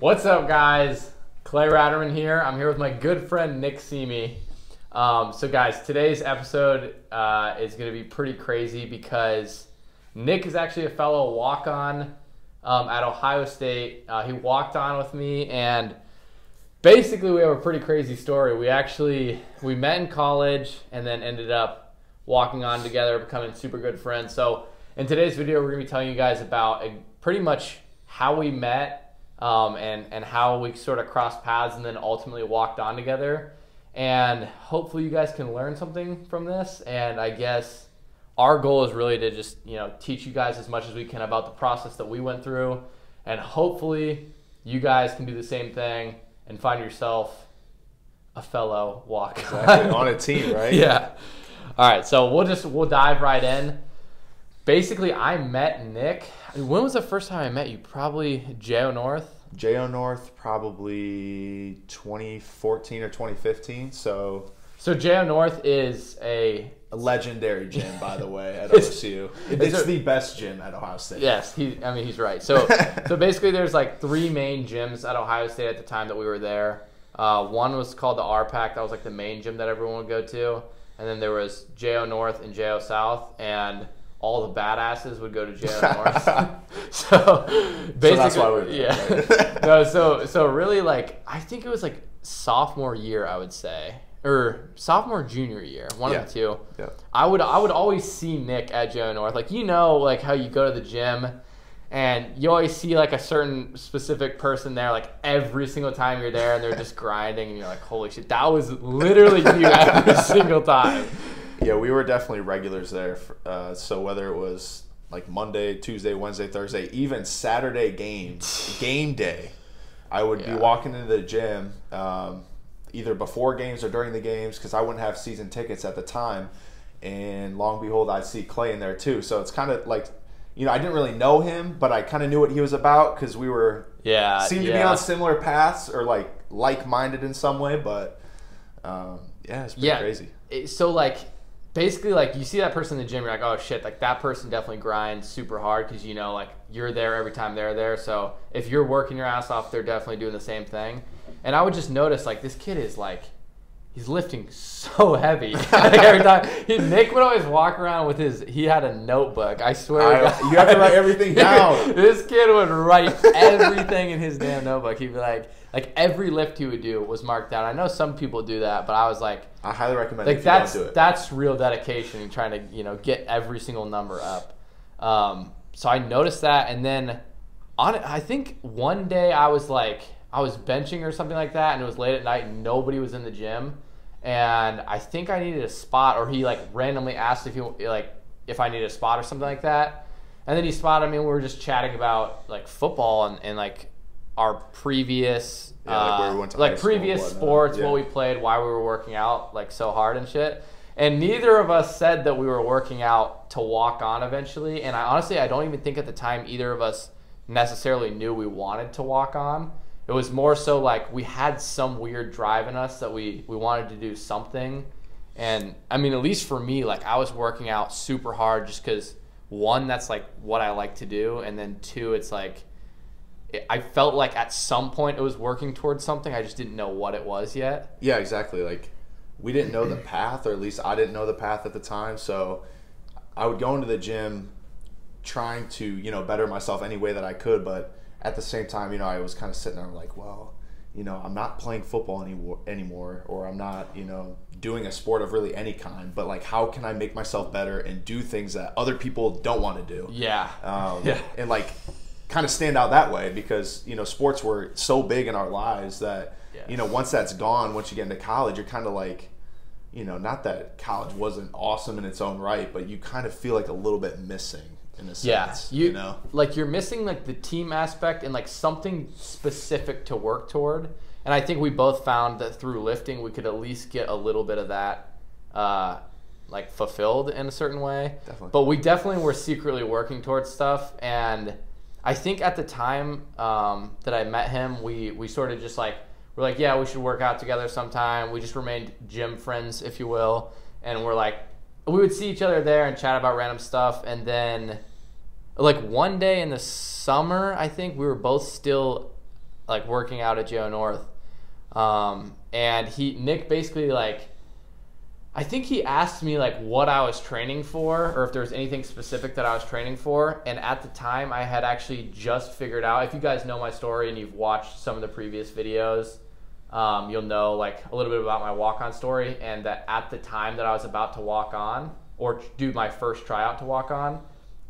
What's up, guys? Clay Raterman here. I'm here with my good friend Nick Simi. So guys, today's episode is going to be pretty crazy because Nick is actually a fellow walk-on at Ohio State. He walked on with me, and basically we have a pretty crazy story. We met in college and then ended up walking on together, becoming super good friends. So in today's video, we're going to be telling you guys about pretty much how we met, and how we sort of crossed paths and then ultimately walked on together. And hopefully you guys can learn something from this. And I guess our goal is really to just, teach you guys as much as we can about the process that we went through. And hopefully you guys can do the same thing and find yourself a fellow walk exactly. On a team, right? Yeah. All right. So we'll dive right in. Basically, I met Nick. When was the first time I met you? Probably J.O. North? J.O. North, probably 2014 or 2015. So J.O. North is a legendary gym, by the way, at OSU. It's the best gym at Ohio State. Yes, he's right. So basically, there's like three main gyms at Ohio State at the time that we were there. One was called the RPAC. That was like the main gym that everyone would go to. And then there was J.O. North and J.O. South, and all the badasses would go to J.O. North. So basically, that's why we're there, yeah. Right? So really, like, I think it was like sophomore year, I would say, or sophomore junior year, one of the two. Yeah. I would always see Nick at J.O. North, like like how you go to the gym, and you always see like a certain specific person there, like every single time you're there, and they're just grinding, and you're like, holy shit, that was literally you every single time. Yeah, we were definitely regulars there. So whether it was like Monday, Tuesday, Wednesday, Thursday, even Saturday game day, I would be walking into the gym either before games or during the games because I wouldn't have season tickets at the time. And long behold, I'd see Clay in there too. So it's kind of like, I didn't really know him, but I kind of knew what he was about because we were seemed to be on similar paths or like-minded in some way. But it's pretty crazy. So basically, like, you see that person in the gym, you're like, oh, shit, like, that person definitely grinds super hard because, like, you're there every time they're there. So if you're working your ass off, they're definitely doing the same thing. And I would just notice, like, this kid is, like, he's lifting so heavy. Like, every time. Nick would always walk around with he had a notebook. I swear. You have to write everything down. This kid would write everything in his damn notebook. He'd be like every lift he would do was marked down. I know some people do that, but I was like, I highly recommend like, if you don't do it. That's real dedication and trying to, get every single number up. So I noticed that, and then I think one day I was benching or something like that, and it was late at night and nobody was in the gym, and I think I needed a spot, or he randomly asked if I needed a spot or something like that, and then he spotted me and we were just chatting about football and our previous where we went to previous sports, what we played, why we were working out so hard and shit. And neither of us said that we were working out to walk on eventually. And I don't even think at the time either of us necessarily knew we wanted to walk on. It was more so we had some weird drive in us that we wanted to do something. And I mean, at least for me, I was working out super hard just because, one, that's what I like to do, and then two, it's I felt like at some point it was working towards something. I just didn't know what it was yet. Yeah, exactly. We didn't know the path, or at least I didn't know the path at the time. So I would go into the gym trying to, better myself any way that I could. But at the same time, I was kind of sitting there like, well, I'm not playing football anymore, or I'm not, doing a sport of really any kind. But how can I make myself better and do things that other people don't want to do? Yeah. And kind of stand out that way because sports were so big in our lives that once that's gone, once you get into college, you're kind of not that college wasn't awesome in its own right, but you kind of feel a little bit missing in a sense. You're missing the team aspect and something specific to work toward. And I think we both found that through lifting we could at least get a little bit of that fulfilled in a certain way. Definitely. But we definitely were secretly working towards stuff. And I think at the time that I met him, we sort of just we're like, yeah, we should work out together sometime. We just remained gym friends, if you will. And we would see each other there and chat about random stuff. And then one day in the summer, I think we were both still like working out at Joe North. And Nick basically like, I think he asked me like what I was training for or if there was anything specific that I was training for. And at the time I had actually just figured out, if you guys know my story and you've watched some of the previous videos, you'll know like a little bit about my walk-on story, and that at the time that I was about to walk on or do my first tryout to walk on,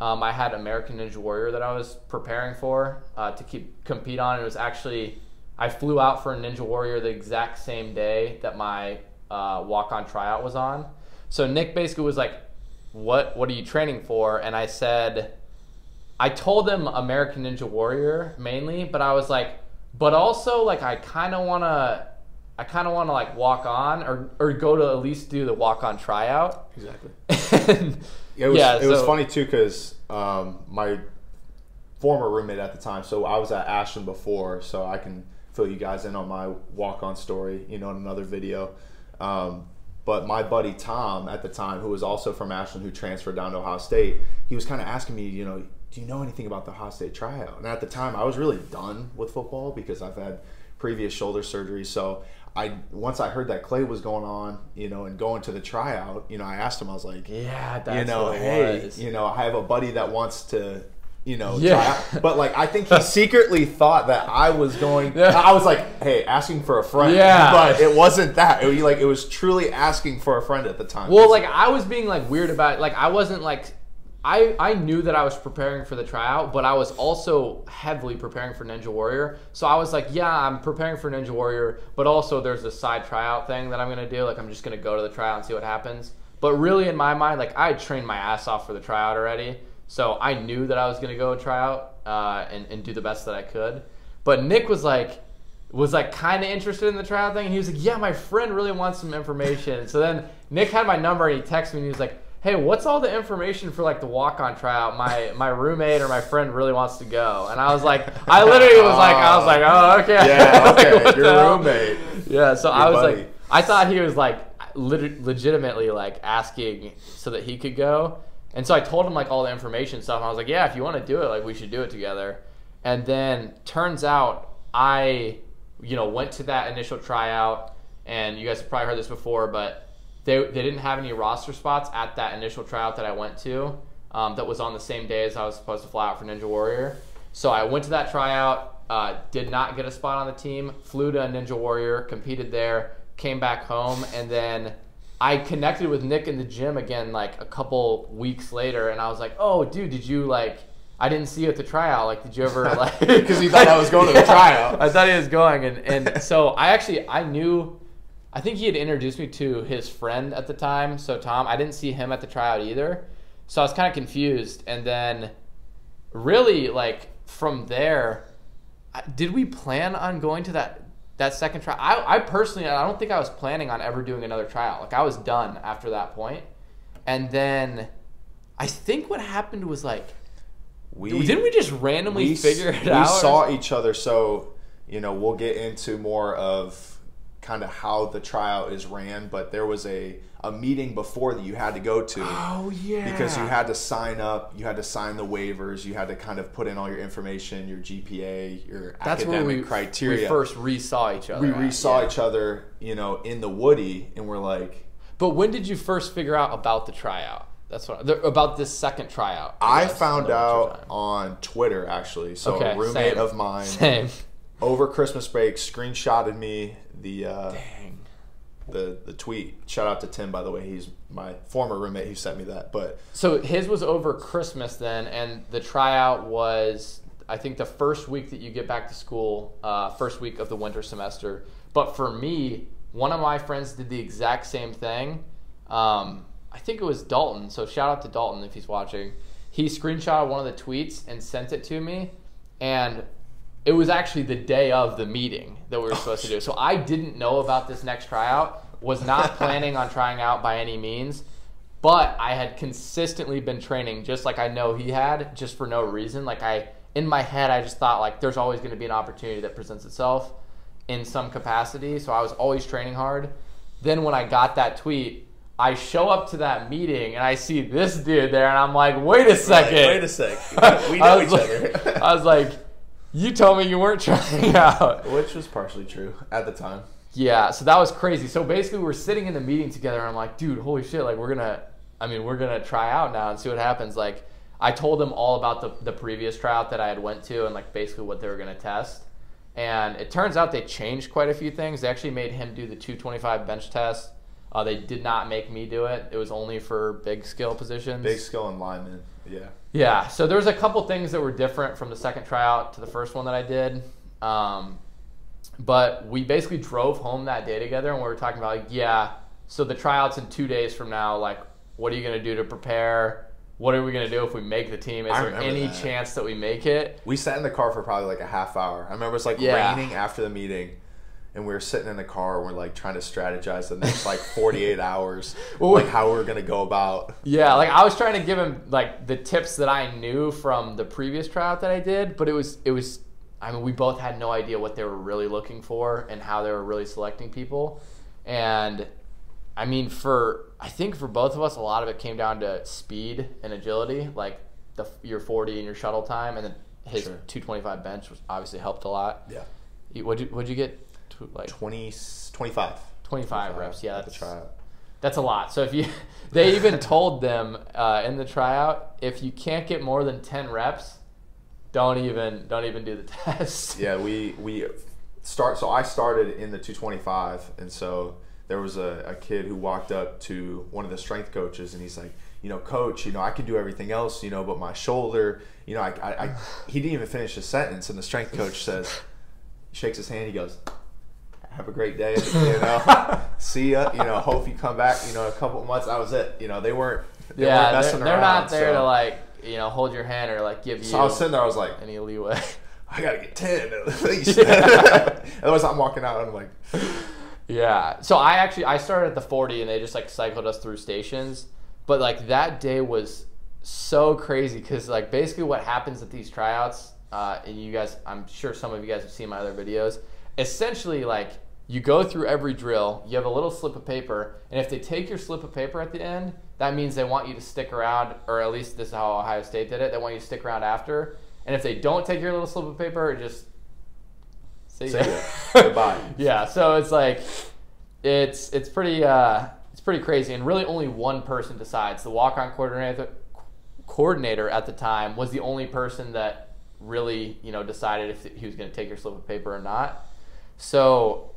I had American Ninja Warrior that I was preparing for to compete on. It was actually, I flew out for a Ninja Warrior the exact same day that my walk-on tryout was on. So Nick basically was like, what are you training for? And I said, I told him American Ninja Warrior mainly, but I was like, but also like I kind of want to like walk on or go to at least do the walk-on tryout. Exactly. It was funny too because my former roommate at the time, so I was at Ashland before, so I can fill you guys in on my walk-on story, in another video. But my buddy Tom at the time, who was also from Ashland, who transferred down to Ohio State, he was kind of asking me, do you know anything about the Ohio State tryout? And at the time, I was really done with football because I've had previous shoulder surgery. So once I heard that Clay was going on, and going to the tryout, I asked him, I was like, yeah, that's what hey, it was. I have a buddy that wants to, yeah. try out. But like, I think he secretly thought that I was going, I was like, hey, asking for a friend. Yeah. But it wasn't that. It was truly asking for a friend at the time. Well, like I was being like weird about it. Like I wasn't like, I knew that I was preparing for the tryout, but I was also heavily preparing for Ninja Warrior. So I was like, yeah, I'm preparing for Ninja Warrior, but also there's a side tryout thing that I'm going to do. Like I'm just going to go to the tryout and see what happens. But really in my mind, like I had trained my ass off for the tryout already. So I knew that I was going to go try out and do the best that I could. But Nick was like kind of interested in the tryout thing. And he was like, yeah, my friend really wants some information. So then Nick had my number and he texted me and he was like, hey, what's all the information for like the walk-on tryout? My roommate or my friend really wants to go. And I was like, I literally was like, oh, okay. Yeah, okay, like, your roommate. Yeah, so Your I was buddy. like, I thought he was like legitimately like asking so that he could go. And so I told him like all the information stuff. And I was like, yeah, if you want to do it, like we should do it together. And then turns out I, went to that initial tryout, and you guys have probably heard this before, but they didn't have any roster spots at that initial tryout that I went to that was on the same day as I was supposed to fly out for Ninja Warrior. So I went to that tryout, did not get a spot on the team, flew to Ninja Warrior, competed there, came back home, and then I connected with Nick in the gym again like a couple weeks later, and I was like, oh, dude, did you like, I didn't see you at the tryout. Like, did you ever like... Because he thought I was going to the tryout. I thought he was going, and so I knew... I think he had introduced me to his friend at the time, so Tom. I didn't see him at the tryout either, so I was kind of confused. And then, really, like from there, did we plan on going to that second tryout? I personally, I don't think I was planning on ever doing another tryout. Like I was done after that point. And then, I think what happened was like, didn't we just randomly figure it out? We saw each other, so we'll get into more of kind of how the tryout is ran, but there was a meeting before that you had to go to. Oh, yeah. Because you had to sign up, you had to sign the waivers, you had to kind of put in all your information, your GPA, your academic criteria. We first re-saw each other. We re-saw each other, in the Woody, and we're like... But when did you first figure out about the tryout? That's what about this second tryout. I found out on Twitter, actually. So a roommate of mine over Christmas break screenshotted me the tweet. Shout out to Tim, by the way. He's my former roommate who sent me that. But so his was over Christmas then, and the tryout was, I think, the first week that you get back to school, first week of the winter semester. But for me, one of my friends did the exact same thing. I think it was Dalton. So shout out to Dalton if he's watching. He screenshotted one of the tweets and sent it to me, and it was actually the day of the meeting that we were supposed to do. So I didn't know about this next tryout, was not planning on trying out by any means, but I had consistently been training just like I know he had, just for no reason. Like in my head, I just thought like there's always going to be an opportunity that presents itself in some capacity. So I was always training hard. Then when I got that tweet, I show up to that meeting and I see this dude there, and I'm like, wait a second. Wait a sec. We know each other. I was like, You told me you weren't trying out. Which was partially true at the time. Yeah, so that was crazy. So basically, we're sitting in the meeting together, and I'm like, dude, holy shit, like we're gonna try out now and see what happens. Like, I told them all about the previous tryout that I had went to and like basically what they were gonna test. And it turns out they changed quite a few things. They actually made him do the 225 bench test. They did not make me do it. It was only for big skill positions. Big skill and linemen, yeah. Yeah, so there was a couple things that were different from the second tryout to the first one that I did. But we basically drove home that day together, and we were talking about, like, yeah, so the tryout's in 2 days from now. Like, what are you going to do to prepare? What are we going to do if we make the team? Is there any chance that we make it? We sat in the car for probably like a half hour. I remember it was like raining after the meeting, and we were sitting in the car and we're like trying to strategize the next like 48 hours, like how we were going to go about. Yeah, like I was trying to give him like the tips that I knew from the previous tryout that I did, but it was I mean, we both had no idea what they were really looking for and how they were really selecting people. And I mean, I think for both of us, a lot of it came down to speed and agility, like your 40 and your shuttle time, and then his 225 bench was obviously helped a lot. Yeah. What'd you get? Like 25 reps. Yeah, that's a lot. So they even told them in the tryout, if you can't get more than 10 reps, don't even do the test. Yeah, so I started in the 225, and so there was a kid who walked up to one of the strength coaches, and he's like, coach, I can do everything else, but my shoulder, he didn't even finish his sentence, and the strength coach shakes his hand, he goes, have a great day, see ya, hope you come back, in a couple of months. That was it. They weren't messing around. They're not there to like, hold your hand or like give you. So I was sitting there, I was like, any leeway. I gotta get 10 at least. Otherwise I'm walking out and I'm like. Yeah. So I started at the 40 and they just like cycled us through stations. But like that day was so crazy because like basically what happens at these tryouts, and you guys, I'm sure some of you guys have seen my other videos, essentially like you go through every drill, you have a little slip of paper, and if they take your slip of paper at the end, that means they want you to stick around, or at least this is how Ohio State did it, they want you to stick around after. And if they don't take your little slip of paper, just see ya. Goodbye. Yeah, so it's like it's pretty crazy, and really only one person decides. The walk-on coordinator at the time was the only person that really decided if he was going to take your slip of paper or not. So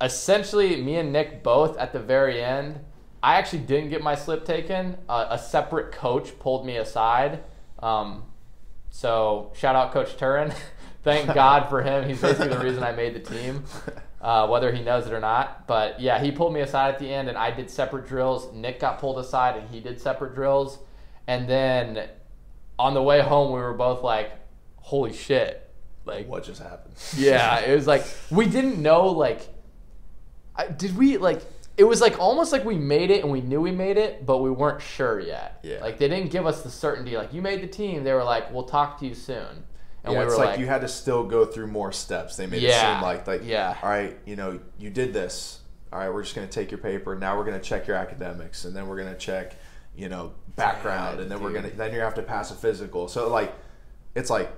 essentially, me and Nick both at the very end, I actually didn't get my slip taken. A separate coach pulled me aside. So shout out Coach Turin. Thank God for him. He's basically the reason I made the team, whether he knows it or not. But yeah, he pulled me aside at the end, and I did separate drills. Nick got pulled aside, and he did separate drills. And then on the way home, we were both like, holy shit. Like, what just happened? Yeah, it was like, we didn't know, like, it was like almost like we made it and we knew we made it, but we weren't sure yet. Yeah. Like, they didn't give us the certainty, like, you made the team. They were like, we'll talk to you soon. And yeah, we were it's like you had to still go through more steps. They made it seem like, yeah. All right, you did this. All right, we're just going to take your paper. Now we're going to check your academics, and then we're going to check, background, and then then you're going to have to pass a physical. So like, it's like,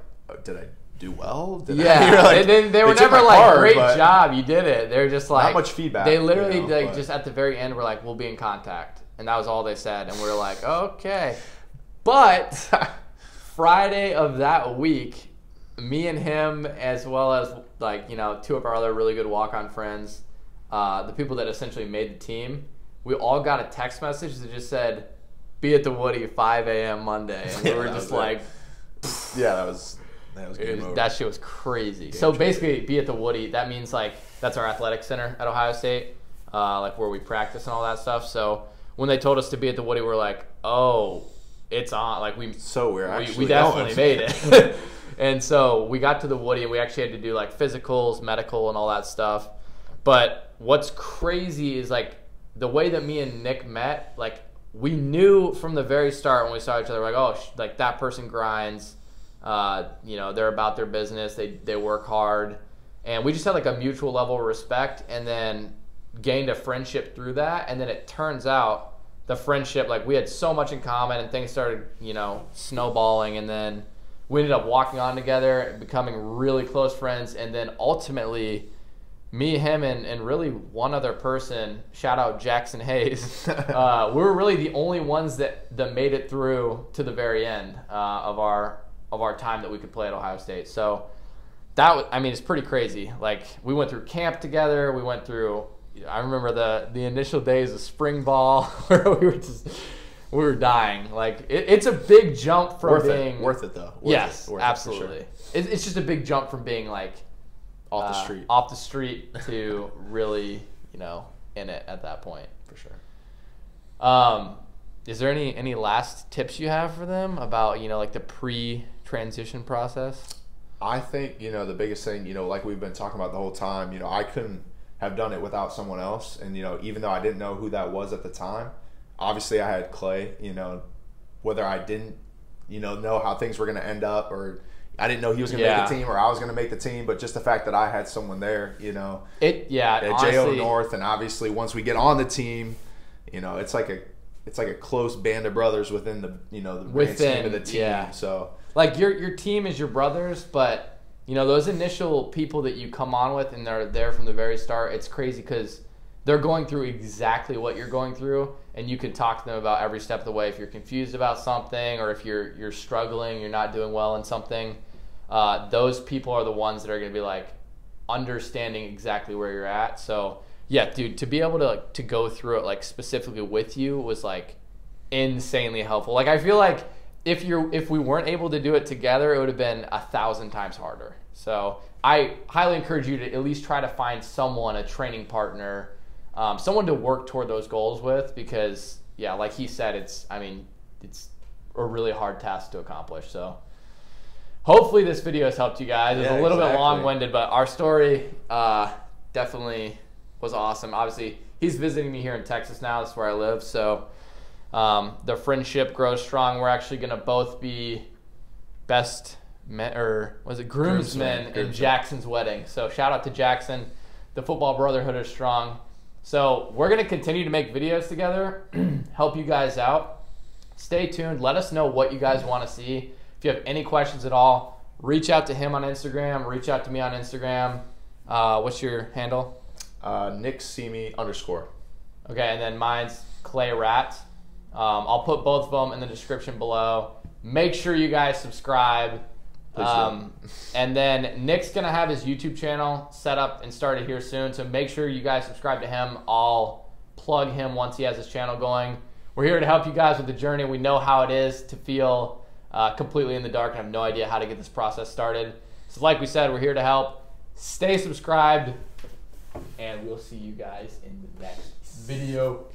did I do well? And then they were never like, great job, you did it. They're just like, not much feedback. They literally just at the very end were like, we'll be in contact, and that was all they said. And we were like, okay. But Friday of that week, me and him, as well as like two of our other really good walk-on friends, the people that essentially made the team, we all got a text message that just said, "Be at the Woody 5 a.m. Monday," and we were just like, yeah, that was game over. That shit was crazy. So basically, be at the Woody, that means like that's our athletic center at Ohio State, like where we practice and all that stuff. So when they told us to be at the Woody, we're like, oh, it's on. Like we definitely made it. And so we got to the Woody, and we actually had to do like physicals, medical, and all that stuff. But what's crazy is like the way that me and Nick met. Like we knew from the very start when we saw each other, like, oh, like that person grinds. They're about their business. They work hard, and we just had like a mutual level of respect, and then gained a friendship through that. And then it turns out the friendship, like we had so much in common, and things started snowballing, and then we ended up walking on together, becoming really close friends, and then ultimately, me, him, and really one other person, shout out Jackson Hayes, we were really the only ones that made it through to the very end of our time that we could play at Ohio State. So that was, I mean, it's pretty crazy. Like, we went through camp together. We went through, I remember the initial days of spring ball where we were dying. Like, it's a big jump from being worth it though. Yes, worth absolutely. It for sure. It's just a big jump from being like off the street to really, in it at that point. For sure. Is there any last tips you have for them about, like the pre-transition process? I think, the biggest thing, like we've been talking about the whole time, I couldn't have done it without someone else. And, even though I didn't know who that was at the time, obviously I had Clay, whether I didn't, know how things were going to end up, or I didn't know he was going to make the team or I was going to make the team, but just the fact that I had someone there, at J.O. North, and obviously once we get on the team, it's like a close band of brothers within the grand scheme of the team. Yeah. So like your team is your brothers, but those initial people that you come on with and they're there from the very start, it's crazy because they're going through exactly what you're going through, and you can talk to them about every step of the way. If you're confused about something, or if you're struggling, you're not doing well in something, those people are the ones that are going to be like understanding exactly where you're at. So yeah, dude, to be able to go through it like specifically with you was like insanely helpful. Like, I feel like if we weren't able to do it together, it would have been 1,000 times harder. So I highly encourage you to at least try to find someone, a training partner, someone to work toward those goals with, because yeah, like he said, it's a really hard task to accomplish. So hopefully this video has helped you guys. It's a little bit long-winded, but our story definitely was awesome. Obviously, he's visiting me here in Texas now. That's where I live. So the friendship grows strong. We're actually going to both be groomsmen in Jackson's wedding. So shout out to Jackson. The football brotherhood is strong. So we're going to continue to make videos together, help you guys out. Stay tuned. Let us know what you guys want to see. If you have any questions at all, reach out to him on Instagram. Reach out to me on Instagram. What's your handle? NickSeamy _. Okay, and then mine's Clay Rat. I'll put both of them in the description below. Make sure you guys subscribe. And then Nick's going to have his YouTube channel set up and started here soon, so make sure you guys subscribe to him. I'll plug him once he has his channel going. We're here to help you guys with the journey. We know how it is to feel completely in the dark and have no idea how to get this process started. So like we said, we're here to help. Stay subscribed, and we'll see you guys in the next video.